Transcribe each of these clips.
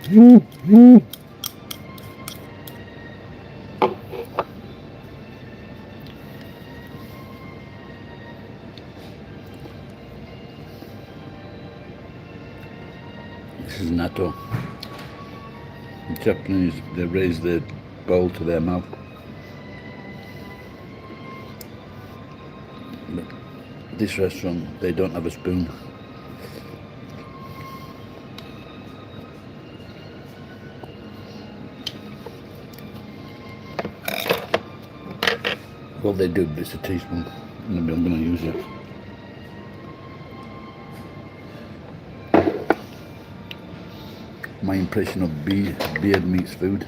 This is natto. The Japanese, they raise their bowl to their mouth. But this restaurant, they don't have a spoon. Well, they do, but it's a teaspoon. Maybe I'm going to use it. My impression of beard meets food.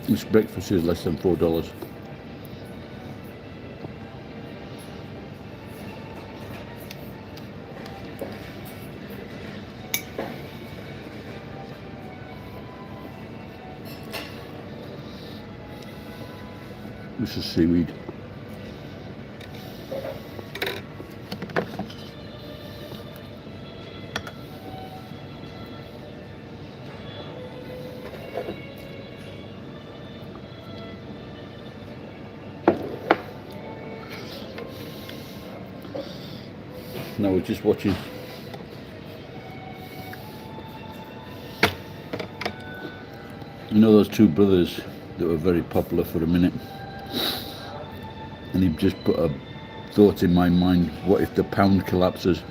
This breakfast is less than $4. This is seaweed. Now we're just watching those two brothers that were very popular for a minute, and he just put a thought in my mind: what if the pound collapses?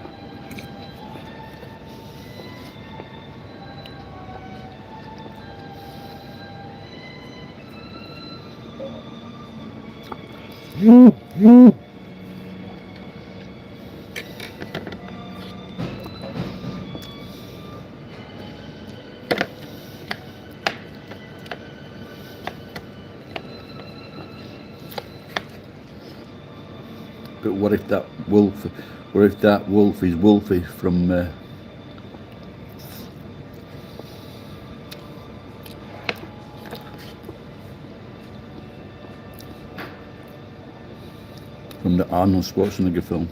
But what if that wolf is Wolfie from the Arnold Schwarzenegger film?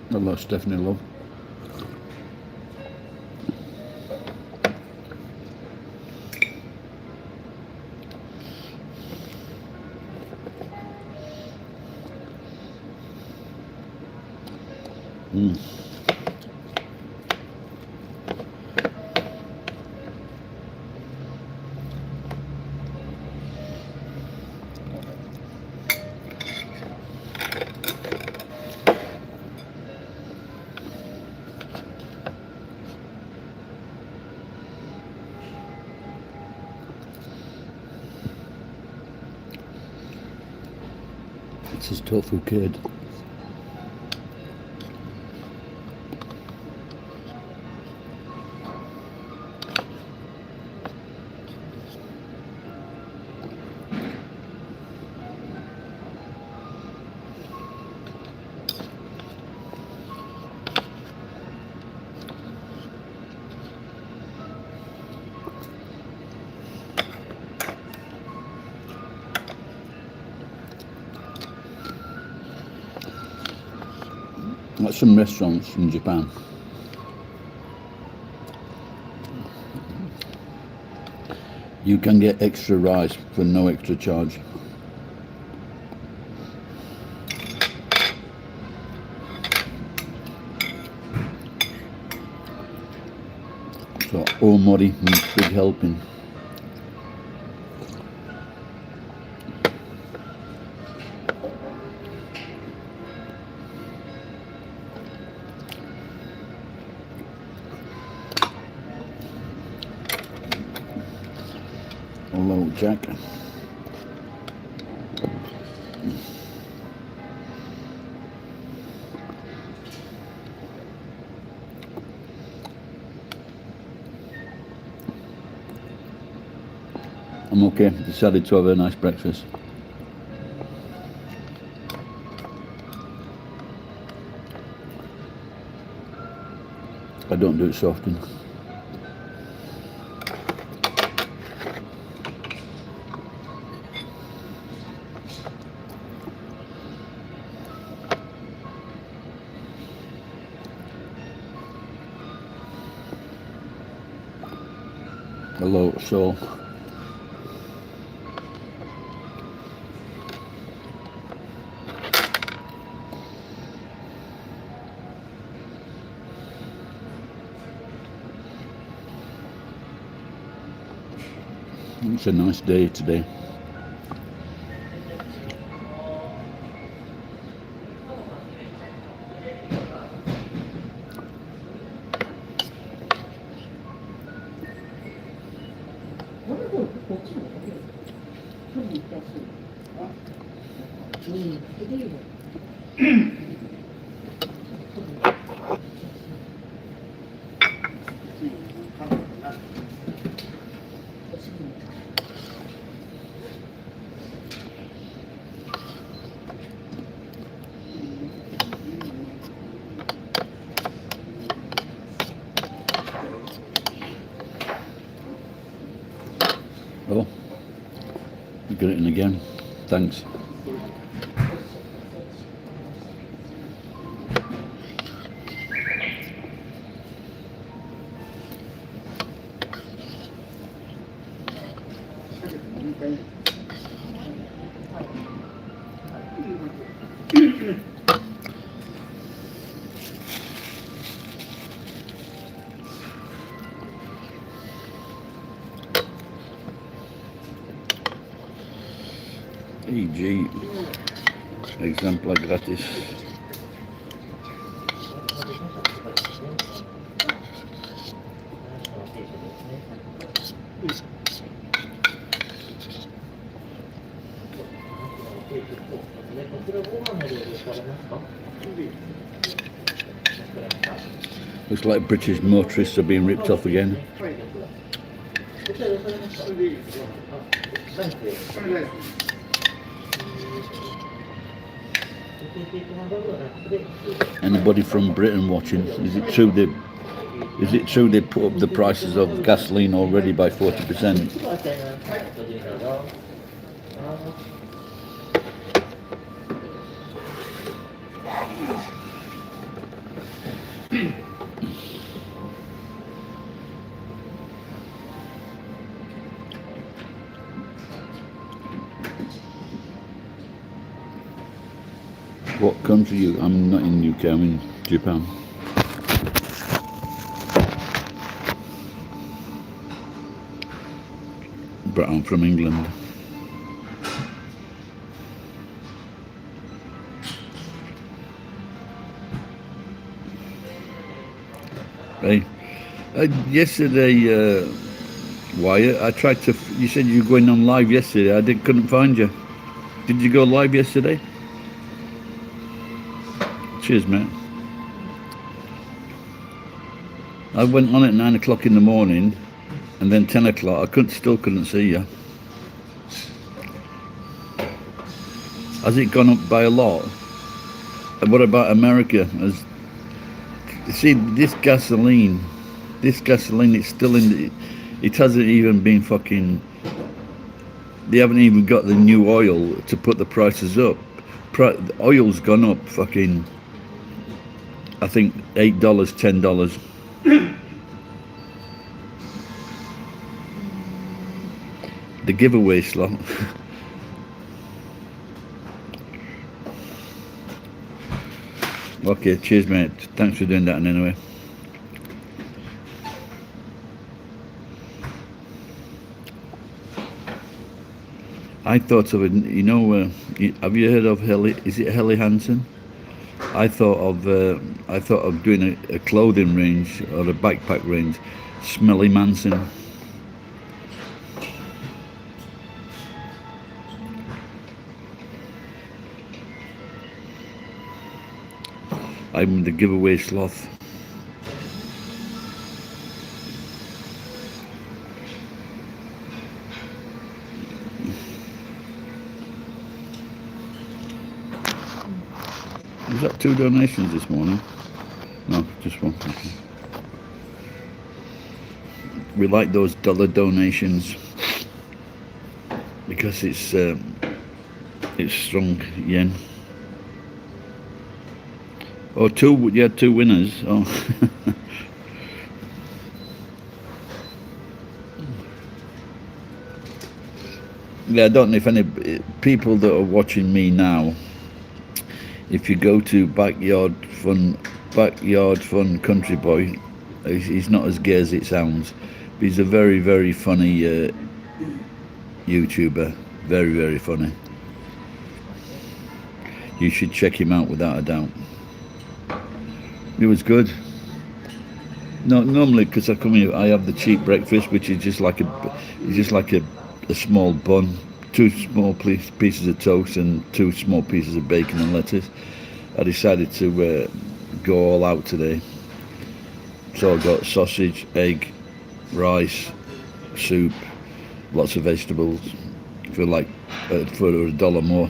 Well, that's definitely love. This is tofu kid. At some restaurants in Japan, you can get extra rice for no extra charge. So omori means big helping. Hello, Jack. I'm okay. Decided to have a nice breakfast. I don't do it so often. Hello, Soul. It's a nice day today. Oh, you got it in again. Thanks. EG, exemplar gratis. Looks like British motorists are being ripped off again. Anybody from Britain watching? Is it true they put up the prices of gasoline already by 40%? What country you? I'm not in UK, I'm in Japan. But I'm from England. Hey, yesterday, Wyatt, I tried to. You said you were going on live yesterday. I couldn't find you. Did you go live yesterday? Cheers, mate. I went on at 9 o'clock in the morning, and then 10 o'clock. I still couldn't see you. Has it gone up by a lot? And what about America? See, this gasoline, it's still in. It hasn't even been fucking. They haven't even got the new oil to put the prices up. Oil's gone up fucking I think $8, $10. The giveaway slot. Okay, cheers, mate. Thanks for doing that anyway. I thought of it, you know, have you heard of Helly? Is it Helly Hansen? I thought of doing a clothing range or a backpack range, Smelly Manson. I'm the giveaway sloth. Was that 2 donations this morning? No, just one. We like those dollar donations because it's strong yen. Oh, you had 2 winners. Oh. Yeah, I don't know if any people that are watching me now, if you go to Backyard Fun Country Boy, he's not as gay as it sounds, but he's a very, very funny YouTuber. Very, very funny. You should check him out without a doubt. It was good. No, normally because I come here, I have the cheap breakfast, which is just like a small bun, 2 small pieces of toast, and 2 small pieces of bacon and lettuce. I decided to go all out today, so I got sausage, egg, rice, soup, lots of vegetables for $1 more.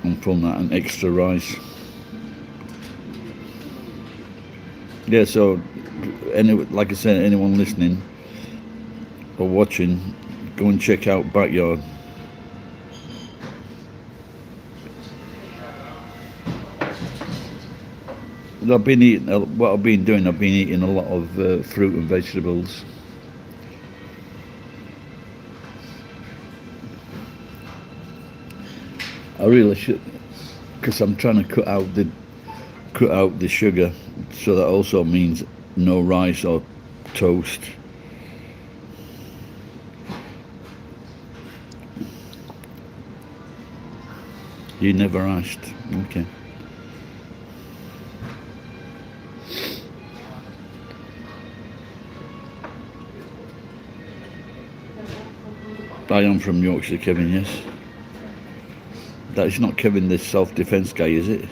And from that, an extra rice. Yeah, so like I said, anyone listening or watching, go and check out Backyard. I've been eating what I've been doing. I've been eating a lot of fruit and vegetables. I really should, because I'm trying to cut out the sugar, so that also means no rice or toast. You never asked. Okay. I am from Yorkshire, Kevin, yes. That is not Kevin, the self-defense guy, is it?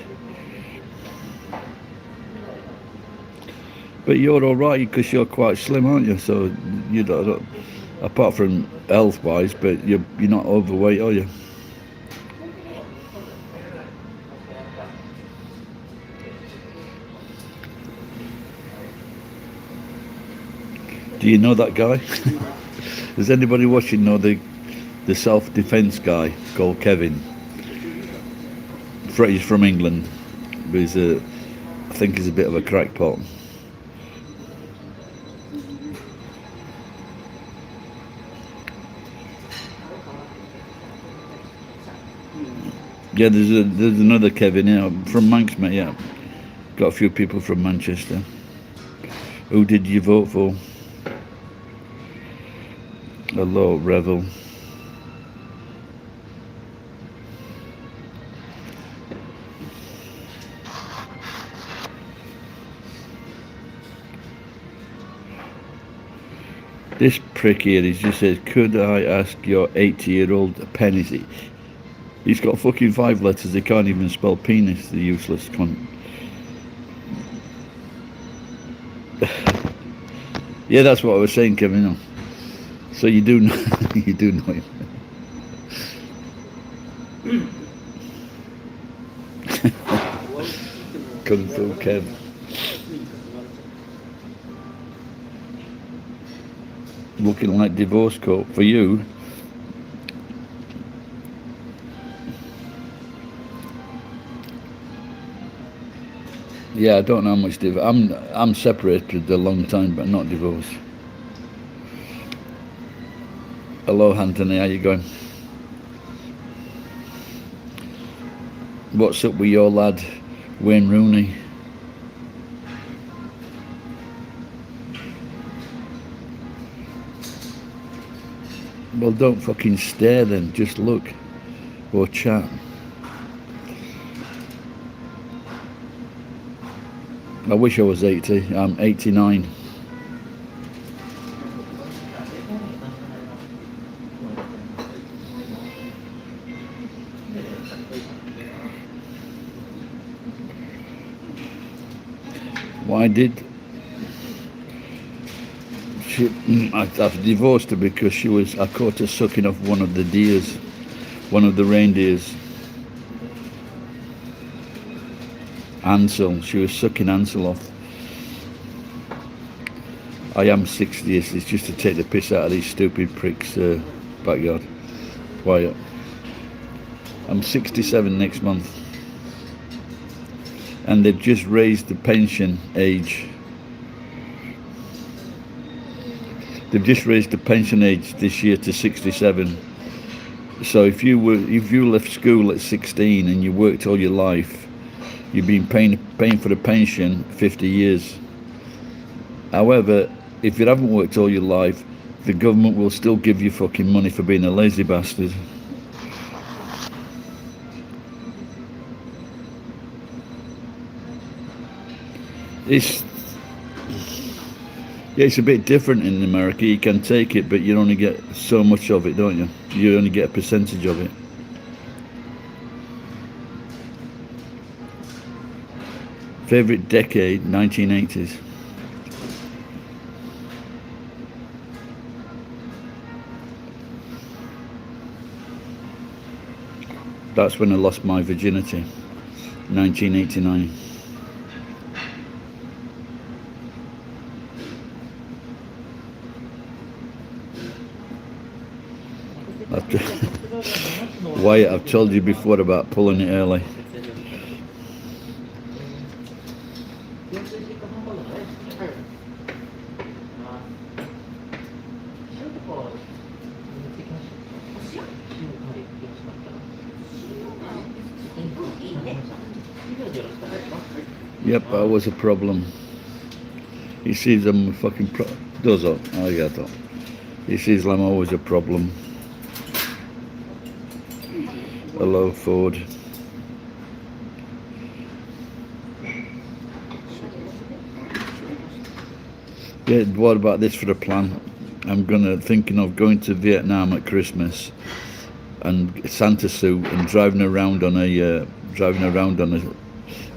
But you're all right because you're quite slim, aren't you? So you don't, apart from health-wise, but you're not overweight, are you? Do you know that guy? Does anybody watching know the self-defense guy called Kevin? He's from England, but I think he's a bit of a crackpot. Yeah, there's another Kevin, yeah, from Manx, yeah. Got a few people from Manchester. Who did you vote for? Hello, Revel. This prick here, he just says, could I ask your 80-year-old penis? He's got fucking 5 letters, he can't even spell penis, the useless cunt. Yeah, that's what I was saying, Kevin. So you do know, you do know him. Kung Fu Kev. Looking like divorce court for you. Yeah, I don't know how much I'm separated a long time, but not divorced. Hello, Anthony. How you going? What's up with your lad, Wayne Rooney? Well, don't fucking stare then. Just look or chat. I wish I was 80. I'm 89. Why did she? I've divorced her because I caught her sucking off one of the reindeers. Ansel. She was sucking Ansel off. I am 60. It's just to take the piss out of these stupid pricks' backyard. Quiet. I'm 67 next month. And they've just raised the pension age. They've just raised the pension age this year to 67. So if you left school at 16 and you worked all your life, you've been paying for the pension 50 years. However, if you haven't worked all your life, the government will still give you fucking money for being a lazy bastard. It's a bit different in America. You can take it, but you only get so much of it, don't you? You only get a percentage of it. Favorite decade, 1980s. That's when I lost my virginity, 1989. Wyatt, I've told you before about pulling it early. Yep, that was a problem. He sees I'm a fucking does it? Oh yeah, that. He sees I'm always a problem. Hello, Ford. Yeah, what about this for a plan? I'm thinking of going to Vietnam at Christmas and Santa suit and driving around on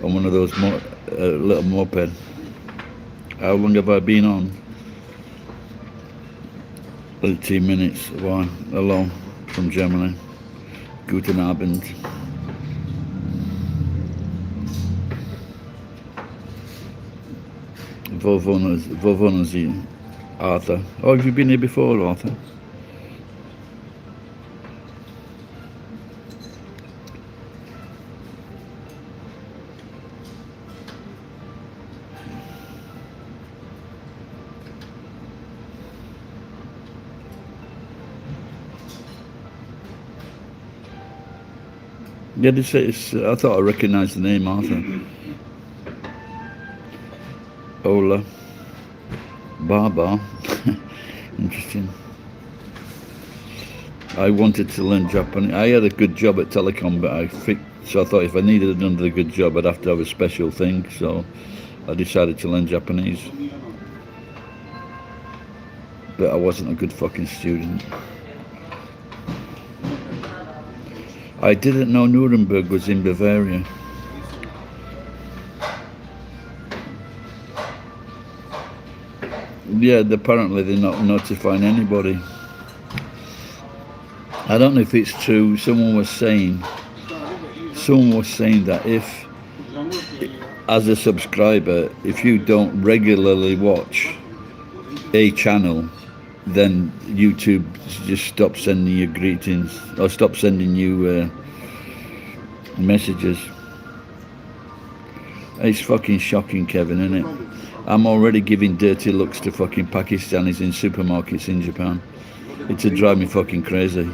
one of those little moped. How long have I been on? 18 minutes. Why? Hello from Germany. Guten Abend. Wo wohnen Sie, Arthur? Oh, have you been here before, Arthur? Yeah, I thought I recognised the name, Arthur. Ola. Baba. Interesting. I wanted to learn Japanese. I had a good job at telecom, but so I thought if I needed another good job, I'd have to have a special thing. So I decided to learn Japanese. But I wasn't a good fucking student. I didn't know Nuremberg was in Bavaria. Yeah, apparently they're not notifying anybody. I don't know if it's true. Someone was saying that if, as a subscriber, if you don't regularly watch a channel, then YouTube just stops sending you greetings or stop sending you messages. It's fucking shocking, Kevin, isn't it? I'm already giving dirty looks to fucking Pakistanis in supermarkets in Japan. It'd drive me fucking crazy.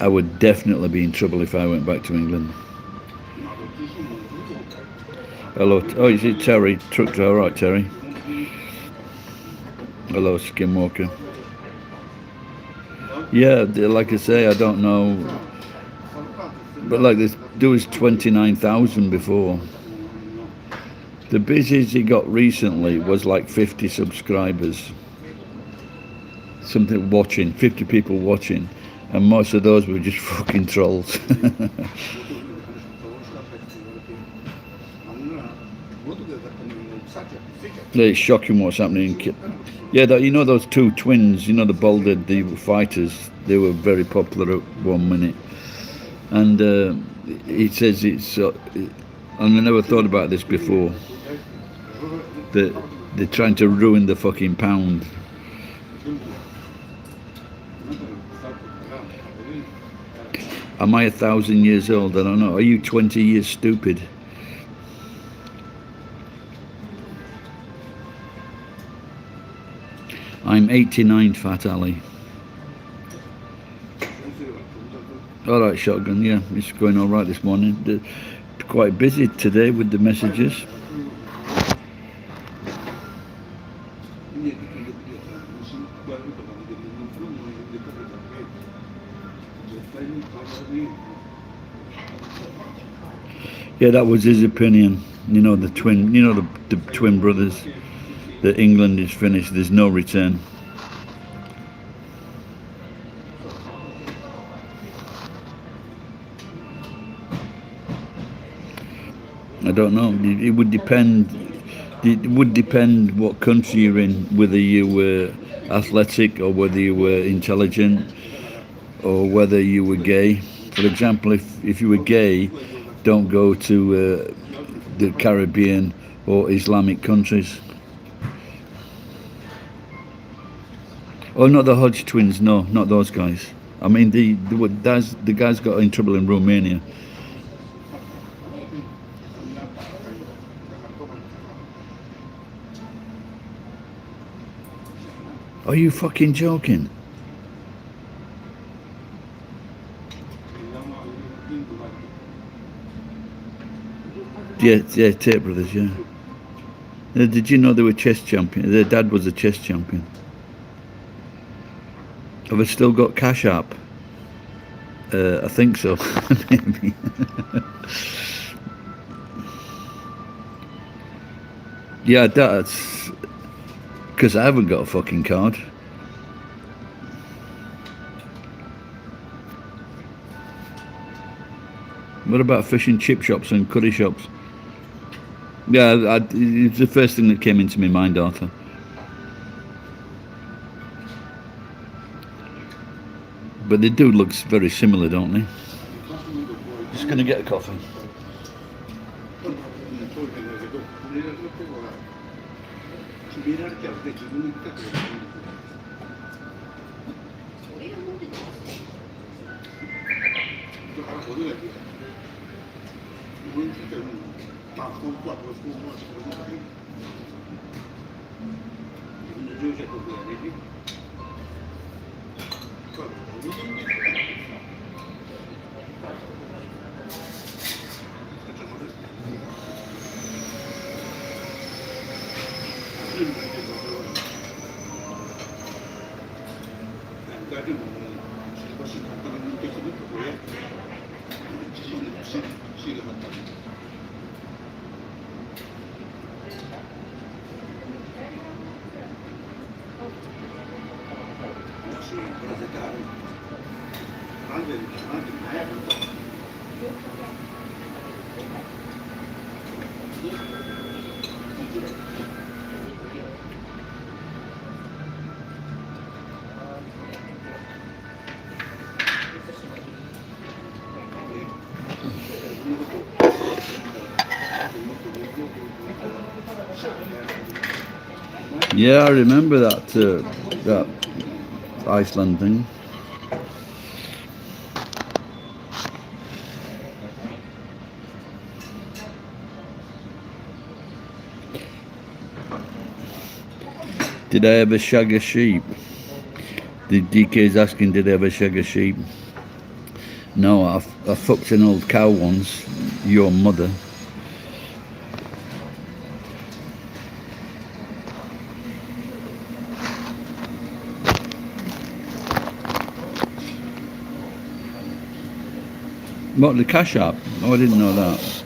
I would definitely be in trouble if I went back to England. Hello. Oh, is it Terry? Truck driver. All right, Terry. Hello, Skinwalker. Yeah, like I say, I don't know. But like this, there was 29,000 before. The busiest he got recently was like 50 subscribers. Something watching, 50 people watching. And most of those were just fucking trolls. It's shocking what's happening. Yeah, you know those two twins, you know the baldhead, the fighters, they were very popular at 1 minute. And he says it's, and I never thought about this before, that they're trying to ruin the fucking pound. Am I 1,000 years old? I don't know. Are you 20 years stupid? I'm 89, Fat Ali. Alright, Shotgun, yeah, it's going alright this morning. Quite busy today with the messages. Yeah, that was his opinion. You know, the twin brothers, that England is finished, there's no return. I don't know. It would depend. It would depend what country you're in, whether you were athletic or whether you were intelligent or whether you were gay. For example, if you were gay, don't go to the Caribbean or Islamic countries. Oh, not the Hodge twins. No, not those guys. I mean, the guys got in trouble in Romania. Are you fucking joking? Yeah, Tate brothers, yeah. Did you know they were chess champions? Their dad was a chess champion. Have I still got Cash App? I think so, maybe. Yeah, that's because I haven't got a fucking card. What about fish and chip shops and curry shops? Yeah, it's the first thing that came into my mind, Arthur. But they do look very similar, don't they? Just going to get a coffee. Yeah, I remember that Iceland thing. Did I ever shag a sheep? The DK's asking, did I ever shag a sheep? No, I fucked an old cow once, your mother. What, the Cash App? Oh, I didn't know that.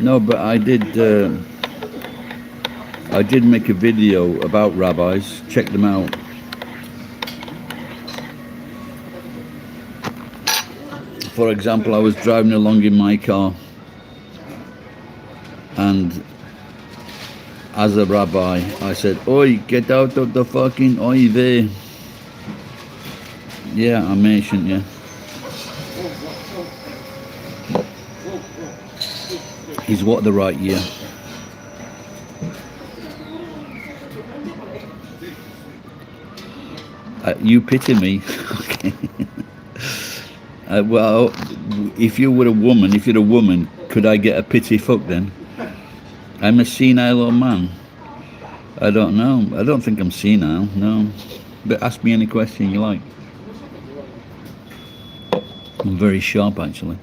No, but I did make a video about rabbis. Check them out. For example, I was driving along in my car, and as a rabbi, I said, "Oi, get out of the fucking oive." Yeah, I'm ancient, yeah. He's what the right year. You pity me. Okay. Well, if you're a woman, could I get a pity fuck then? I'm a senile old man. I don't know. I don't think I'm senile, no. But ask me any question you like. I'm very sharp, actually.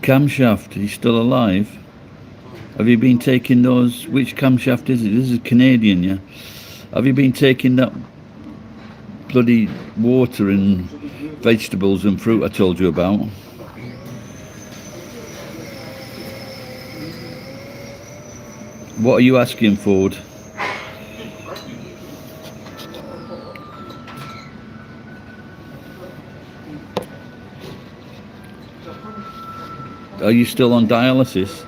Camshaft, he's still alive? Have you been taking those? Which camshaft is it? This is Canadian, yeah? Have you been taking that bloody water and vegetables and fruit I told you about? What are you asking for? Are you still on dialysis?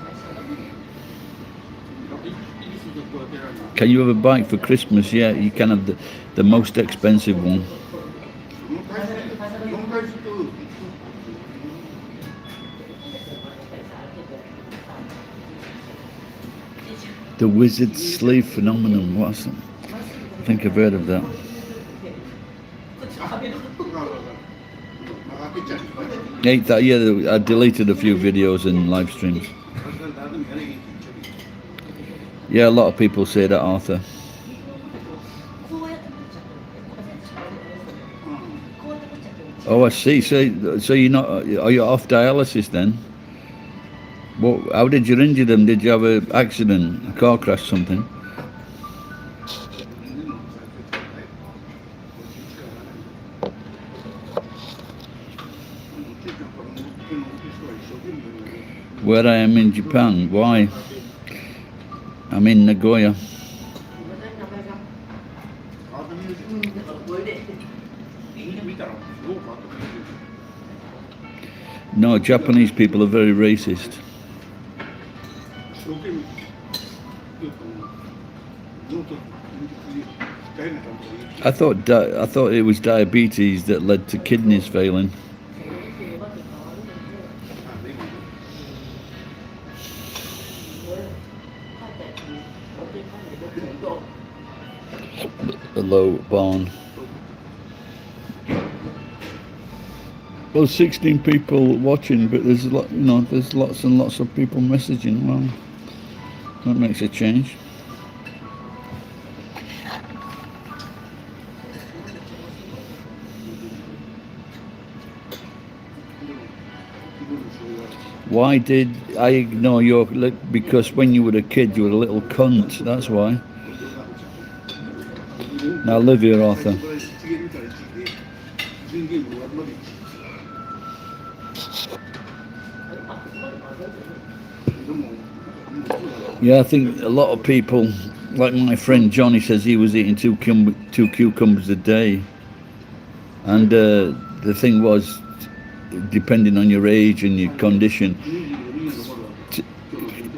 Can you have a bike for Christmas? Yeah, you can have the most expensive one. The wizard slave phenomenon. What's that? I think I've heard of that. Yeah, I deleted a few videos and live streams. Yeah, a lot of people say that, Arthur. Oh, I see. So you're not? Are you off dialysis then? What? How did you injure them? Did you have an accident, a car crash, something? Where I am in Japan? Why? I'm in Nagoya. No, Japanese people are very racist. I thought it was diabetes that led to kidneys failing. Hello, barn. Well, 16 people watching, but there's a lot, there's lots and lots of people messaging. Well, that makes a change. Why did I ignore your? Because when you were a kid, you were a little cunt. That's why. Now live here, Arthur. Yeah, I think a lot of people, like my friend Johnny says, he was eating two cucumbers a day, and the thing was, depending on your age and your condition,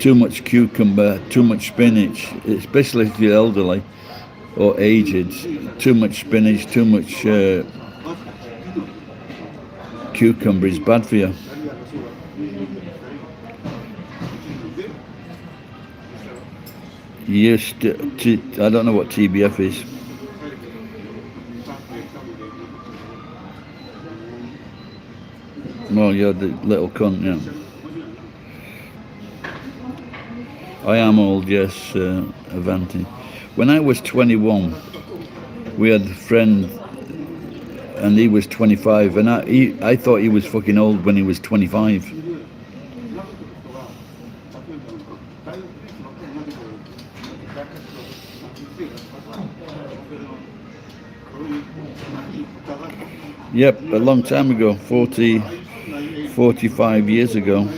too much cucumber, too much spinach, especially if you're elderly or aged, too much spinach, too much cucumber is bad for you. Yes, I don't know what TBF is. Well, you're the little cunt, yeah. I am old, yes, Avanti. When I was 21, we had a friend, and he was 25, and I thought he was fucking old when he was 25. Yep, a long time ago, 45 years ago.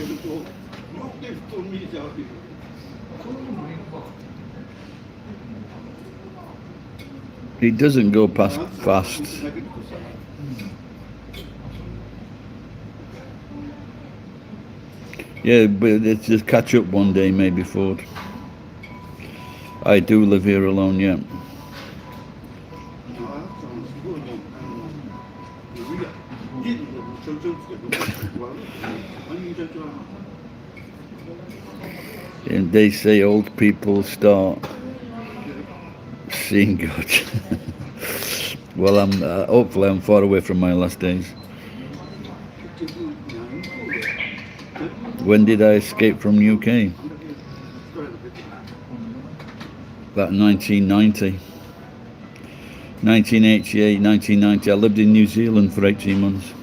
He doesn't go past fast. Yeah, but let's just catch up one day, maybe, Ford. I do live here alone, yeah. And they say old people start seeing God. Well, hopefully I'm far away from my last days. When did I escape from UK? About 1990. 1988, 1990. I lived in New Zealand for 18 months.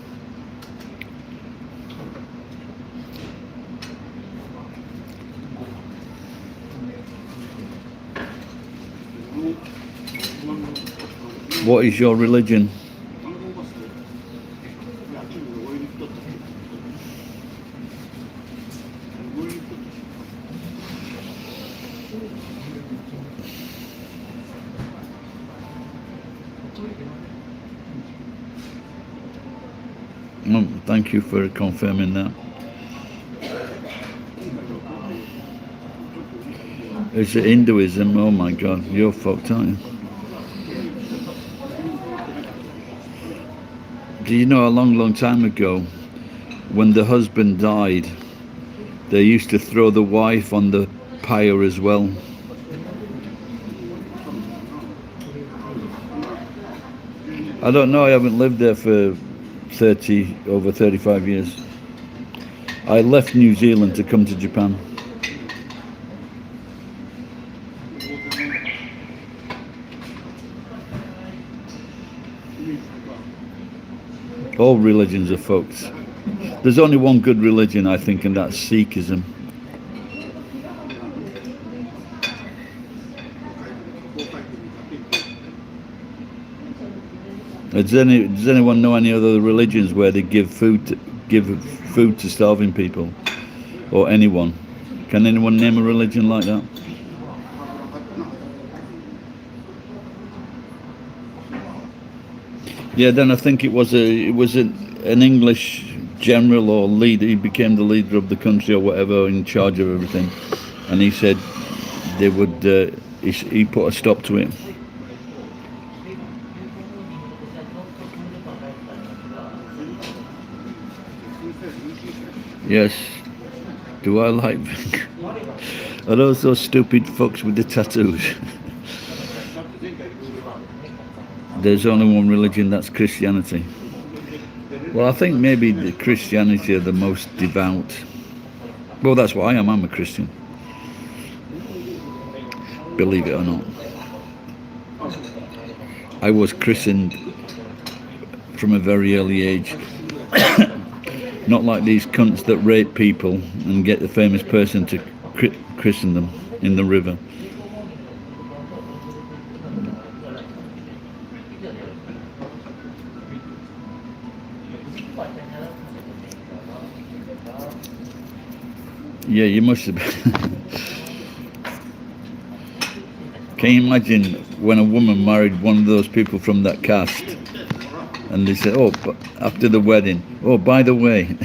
What is your religion? Oh, thank you for confirming that. Is it Hinduism? Oh my God, you're fucked, aren't you? Do you know a long time ago, when the husband died, they used to throw the wife on the pyre as well? I don't know, I haven't lived there for over 35 years. I left New Zealand to come to Japan. All religions are fucked. There's only one good religion, I think, and that's Sikhism. Does anyone know any other religions where they give food to starving people, or anyone? Can anyone name a religion like that? Yeah, then I think it was an English general or leader. He became the leader of the country or whatever, in charge of everything, and he said they would. He put a stop to it. Yes. Do I like? Are those stupid fucks with the tattoos? There's only one religion, that's Christianity. Well, I think maybe the Christianity are the most devout. Well, that's what I am. I'm a Christian. Believe it or not. I was christened from a very early age. Not like these cunts that rape people and get the famous person to christen them in the river. Yeah, you must have been. Can you imagine when a woman married one of those people from that caste and they said, oh, but after the wedding, oh, by the way.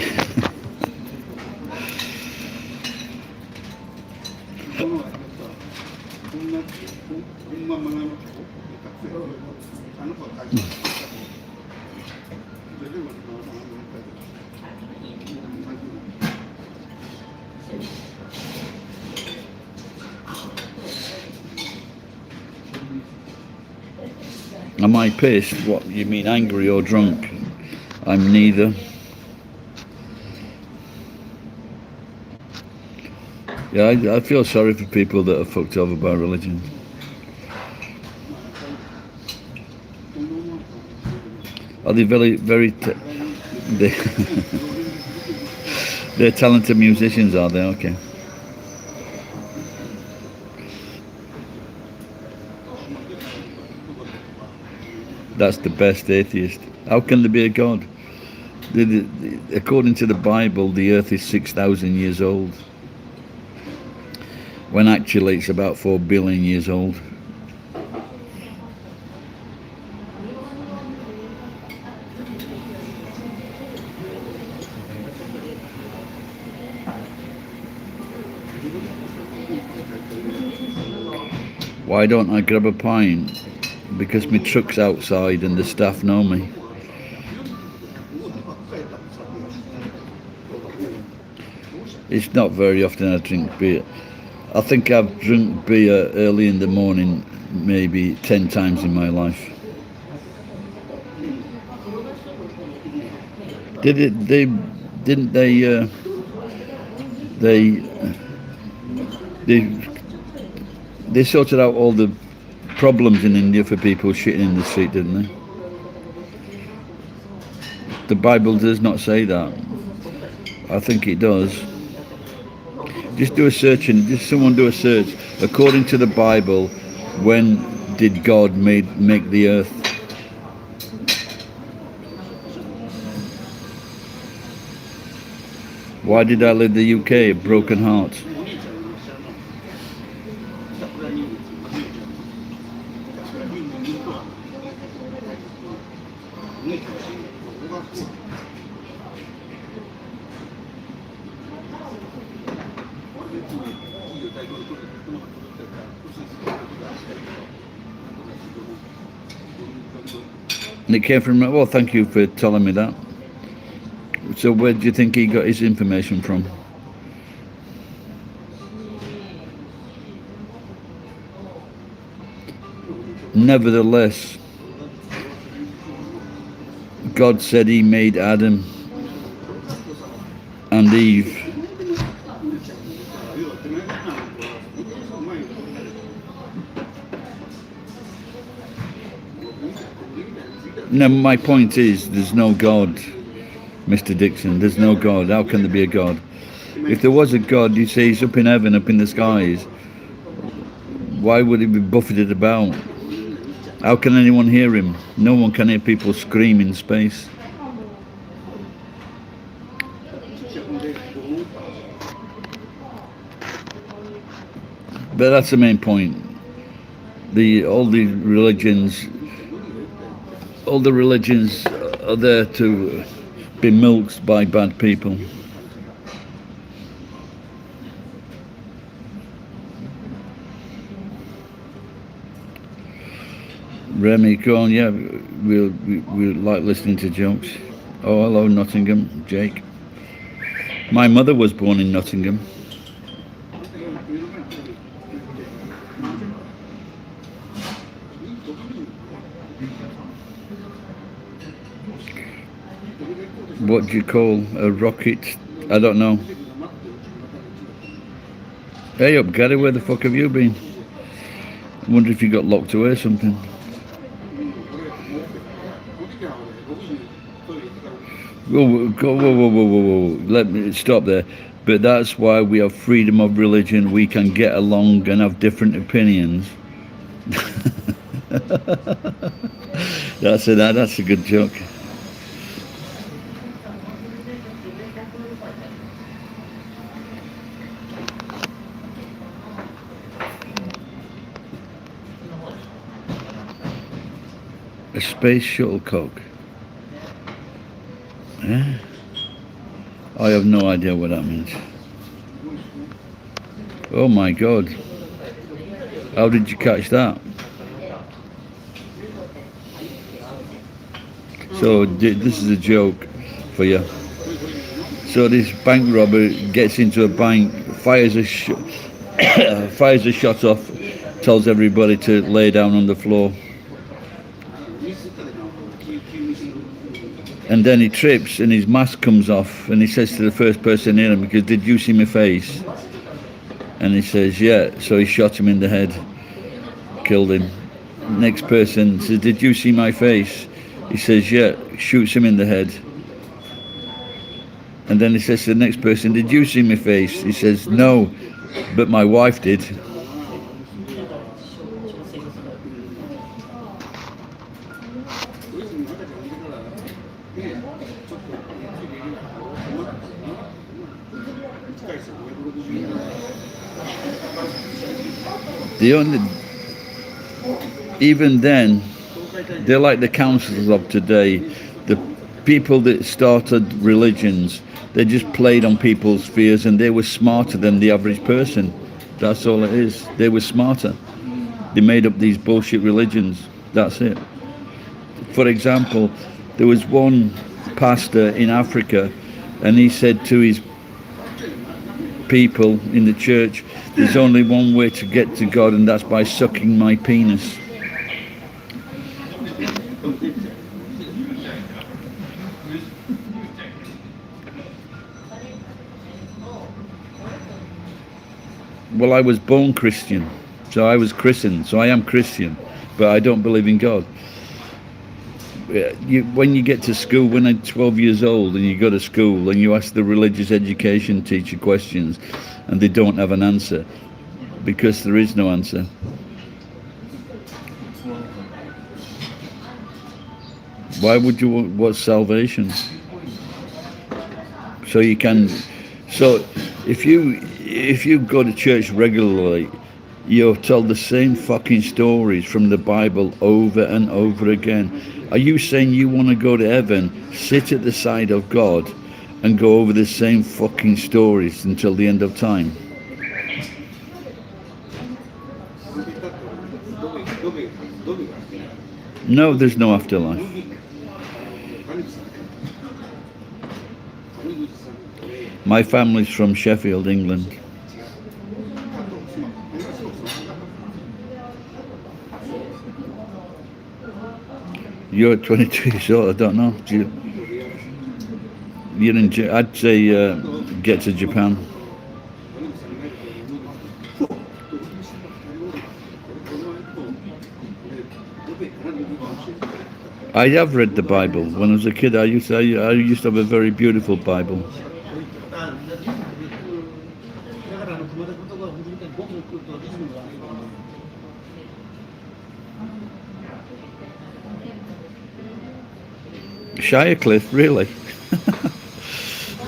Am I pissed? What, you mean angry or drunk? I'm neither. Yeah, I feel sorry for people that are fucked over by religion. Are they they, they're talented musicians, are they? Okay. That's the best atheist. How can there be a God? According to the Bible, the earth is 6,000 years old, when actually it's about 4 billion years old. Why don't I grab a pint? Because my truck's outside and the staff know me. It's not very often I drink beer. I think I've drunk beer early in the morning maybe 10 times in my life. Didn't they they they sorted out all the problems in India for people shitting in the street, didn't they? The Bible does not say that. I think it does. Just do a search and just someone do a search. According to the Bible, when did God make the earth? Why did I leave the UK? A broken heart. And it came from, well, thank you for telling me that. So where do you think he got his information from? Nevertheless, God said he made Adam and Eve. No, my point is, there's no God, Mr. Dixon. There's no God. How can there be a God? If there was a God, you say he's up in heaven, up in the skies. Why would he be buffeted about? How can anyone hear him? No one can hear people scream in space. But that's the main point. All the religions are there to be milked by bad people. Remy Cohen, yeah, we like listening to jokes. Oh, hello, Nottingham, Jake. My mother was born in Nottingham. What do you call a rocket? I don't know. Hey up, Gary, where the fuck have you been? I wonder if you got locked away or something. Whoa. Let me stop there. But that's why we have freedom of religion. We can get along and have different opinions. That's a good joke. A space shuttlecock. Yeah? I have no idea what that means. Oh my God. How did you catch that? So this is a joke for you. So this bank robber gets into a bank, fires a shot off, tells everybody to lay down on the floor. And then he trips and his mask comes off and he says to the first person near him, because did you see my face? And he says, yeah. So he shot him in the head, killed him. Next person says, did you see my face? He says, yeah. Shoots him in the head. And then he says to the next person, did you see my face? He says, no, but my wife did. The only, even then, they're like the councils of today. The people that started religions, they just played on people's fears, and they were smarter than the average person. That's all it is. They were smarter. They made up these bullshit religions. That's it. For example, there was one pastor in Africa, and he said to his people in the church, there's only one way to get to God, and that's by sucking my penis. Well, I was born Christian, so I was christened, so I am Christian, but I don't believe in God. When you get to school, when I'm 12 years old and you go to school and you ask the religious education teacher questions and they don't have an answer, because there is no answer. Why would you want salvation? So you can, so if you go to church regularly, you're told the same fucking stories from the Bible over and over again. Are you saying you want to go to heaven, sit at the side of God, and go over the same fucking stories until the end of time? No, there's no afterlife. My family's from Sheffield, England. You're 22 years old, I don't know. You're in, I'd say get to Japan. I have read the Bible. When I was a kid, I used to have a very beautiful Bible. Shirecliffe, really?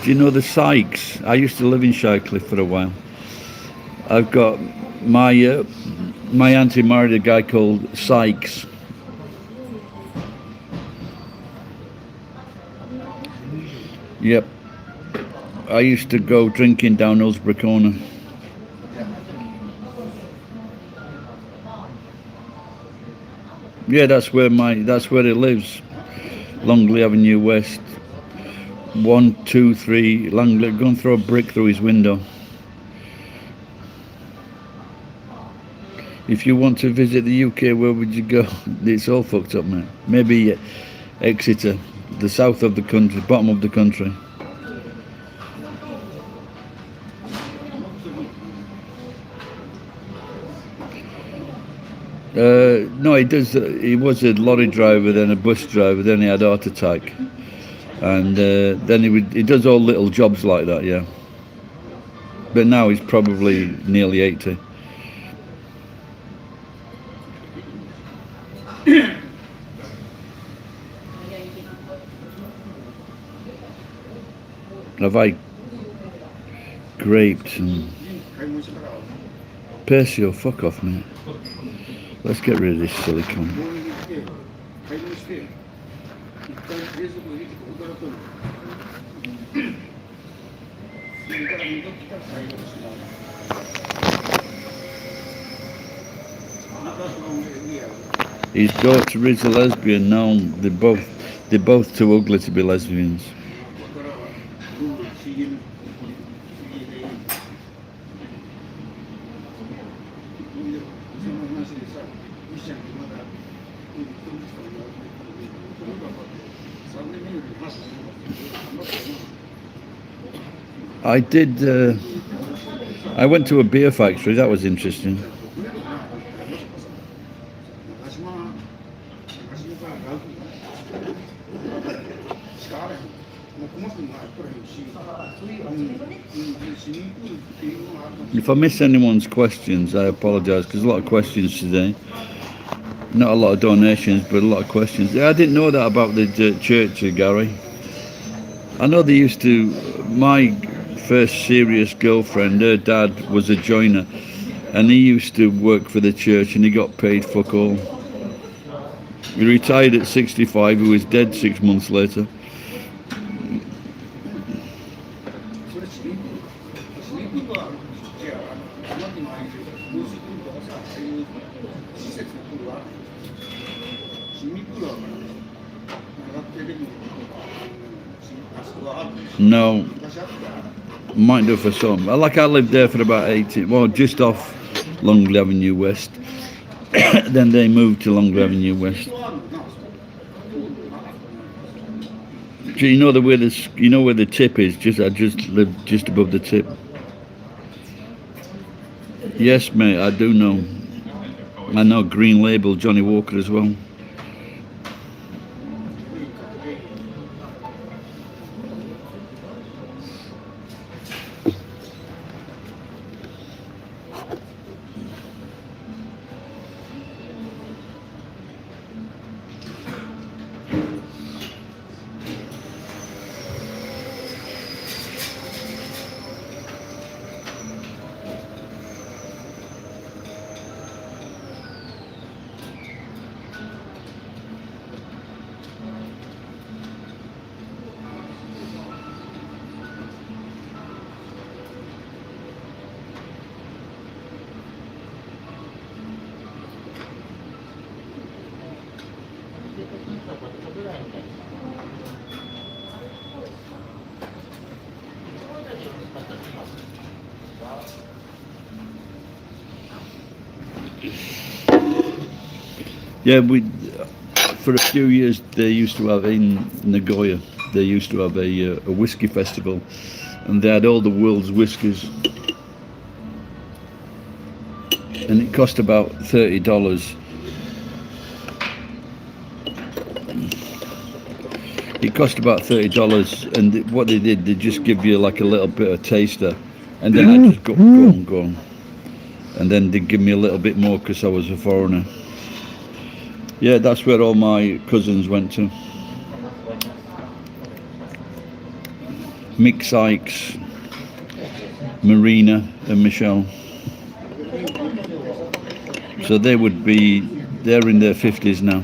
Do you know the Sykes? I used to live in Shirecliffe for a while. I've got my auntie married a guy called Sykes. Yep. I used to go drinking down Hillsborough Corner. Yeah, that's where he lives. Longley Avenue West. 1, 2, 3 Langley. Go and throw a brick through his window. If you want to visit the UK, where would you go? It's all fucked up, mate. Maybe Exeter, the south of the country, bottom of the country. No, he does. He was a lorry driver, then a bus driver, then he had a heart attack, and then he does all little jobs like that, yeah. But now he's probably nearly 80. Have I graped and Persio? Fuck off, mate. Let's get rid of this silicone. His daughter is a lesbian now. They're both too ugly to be lesbians. I did I went to a beer factory. That was interesting. If I miss anyone's questions, I apologise because a lot of questions today. Not a lot of donations, but a lot of questions. Yeah, I didn't know that about the church, Gary. I know they used to. My first serious girlfriend, her dad was a joiner, and he used to work for the church, and he got paid fuck all. He retired at 65. He was dead 6 months later. No, might do for some. Like I lived there for about 18, well, just off Longley Avenue West. Then they moved to Longley Avenue West. So you know where the tip is? I just lived just above the tip. Yes, mate, I do know. I know Green Label, Johnny Walker as well. Yeah, for a few years they used to have in Nagoya. They used to have a whiskey festival, and they had all the world's whiskies, and it cost about $30. It cost about $30, and what they did, they just give you like a little bit of taster, and then I just go on, and then they give me a little bit more because I was a foreigner. Yeah, that's where all my cousins went to. Mick Sykes, Marina and Michelle. So they're in their 50s now.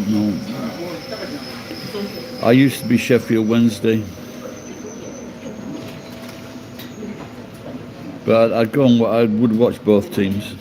No. I used to be Sheffield Wednesday, but I'd go and I would watch both teams.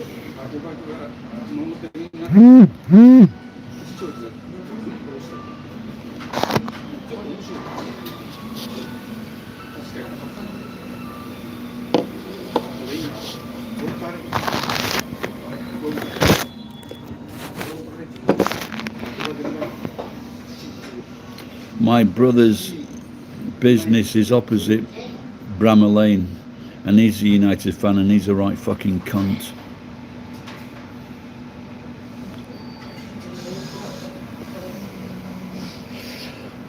My brother's business is opposite Bramall Lane, and he's a United fan, and he's a right fucking cunt.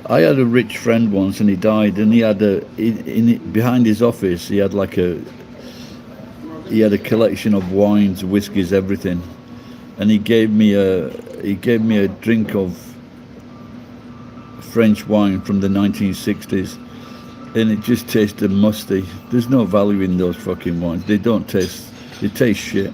I had a rich friend once, and he died, and he had behind his office he had a collection of wines, whiskies, everything, and he gave me a drink of French wine from the 1960s, and it just tasted musty. There's no value in those fucking wines. They don't taste. They taste shit.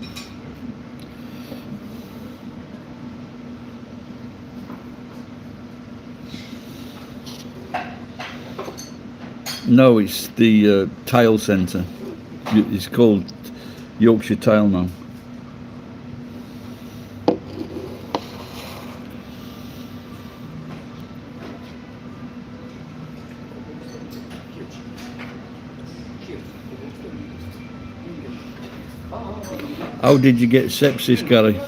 No, it's the tile centre. It's called Yorkshire Tile now. How did you get sepsis, Gary?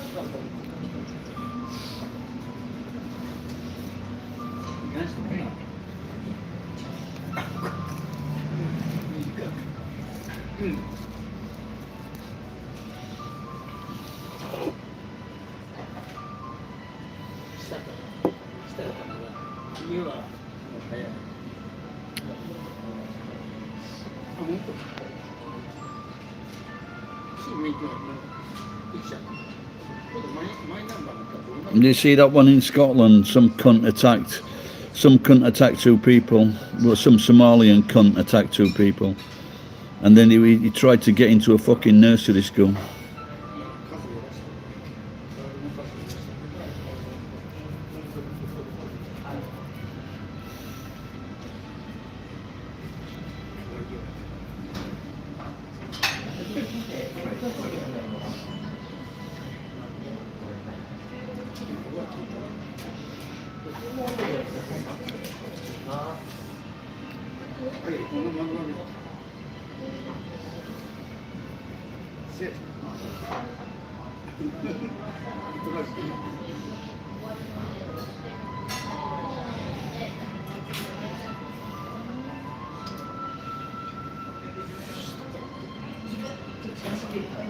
You see that one in Scotland? Some cunt attacked two people. Well, some Somalian cunt attacked two people, and then he tried to get into a fucking nursery school.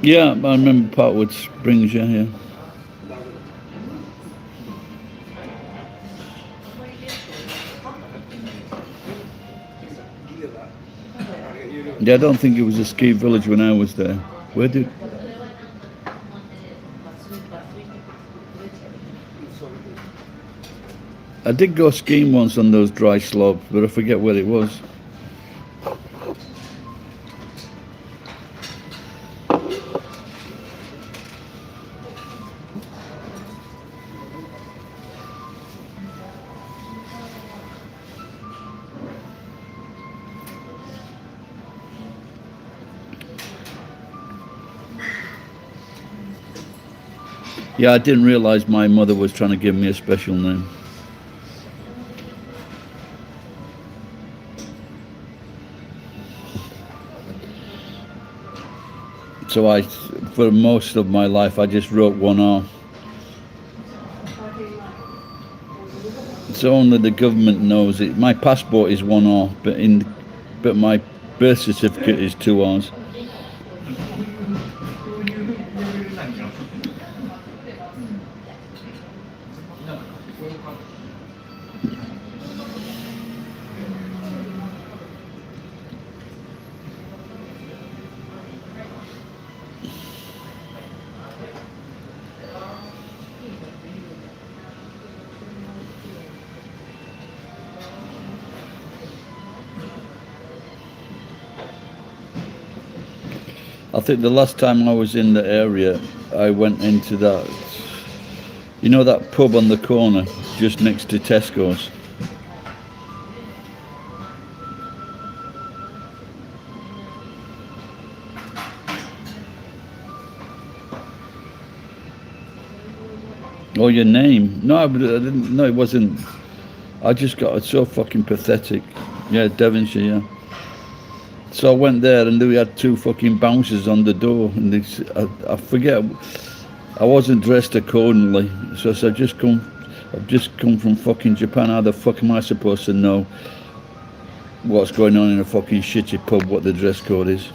Yeah, I remember Parkwood Springs, yeah. Yeah, I don't think it was a ski village when I was there. Where did... I did go skiing once on those dry slopes, but I forget where it was. Yeah, I didn't realise my mother was trying to give me a special name. So for most of my life, I just wrote one R. So only the government knows it. My passport is one R, but my birth certificate is two R's. I think the last time I was in the area, I went into that, you know, that pub on the corner just next to Tesco's. Oh, your name? No, I didn't. No, it wasn't. I just got so fucking pathetic. Yeah, Devonshire. Yeah. So I went there and we had two fucking bouncers on the door, and I forget. I wasn't dressed accordingly, so I said, I've just come from fucking Japan. How the fuck am I supposed to know what's going on in a fucking shitty pub? What the dress code is?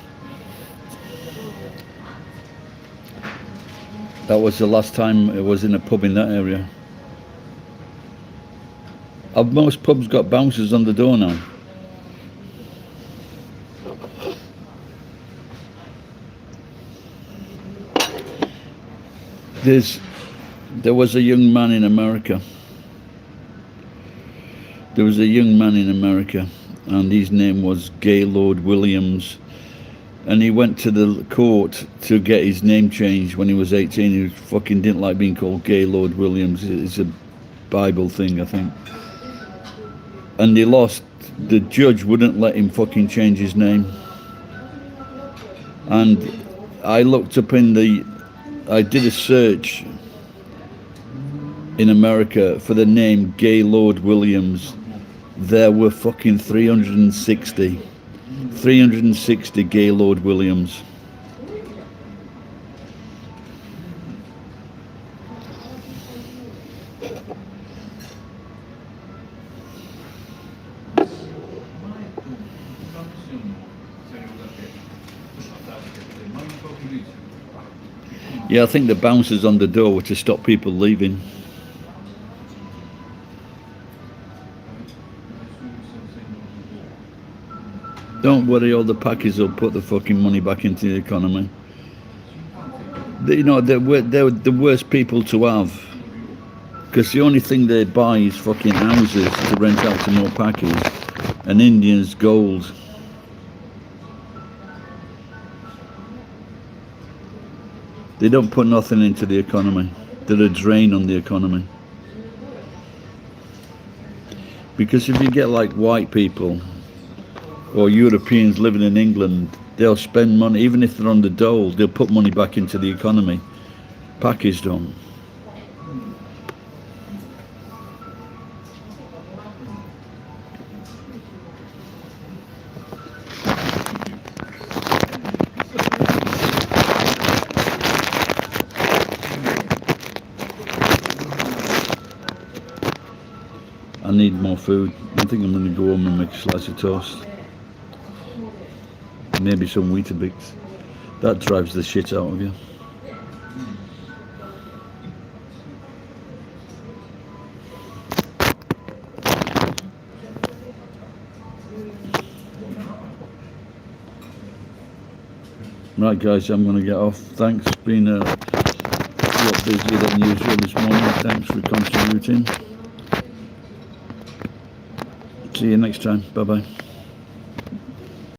That was the last time I was in a pub in that area. Have most pubs got bouncers on the door now? There was a young man in America There was a young man in America, and his name was Gaylord Williams, and he went to the court to get his name changed when he was 18. He fucking didn't like being called Gaylord Williams. It's a Bible thing, I think. And he lost. The judge wouldn't let him fucking change his name. And I looked up I did a search in America for the name Gaylord Williams. There were fucking 360 Gaylord Williams. Yeah, I think the bouncers on the door were to stop people leaving. Don't worry, all the packers will put the fucking money back into the economy. You know, they're the worst people to have, because the only thing they buy is fucking houses to rent out to more packers, and Indians gold. They don't put nothing into the economy. They're a drain on the economy. Because if you get like white people or Europeans living in England, they'll spend money, even if they're on the dole, they'll put money back into the economy. Packers don't. I need more food. I think I'm going to go home and make a slice of toast. Maybe some Weetabix. That drives the shit out of you. Right guys, I'm going to get off. Thanks, been a lot busier than usual this morning. Thanks for contributing. See you next time. Bye bye.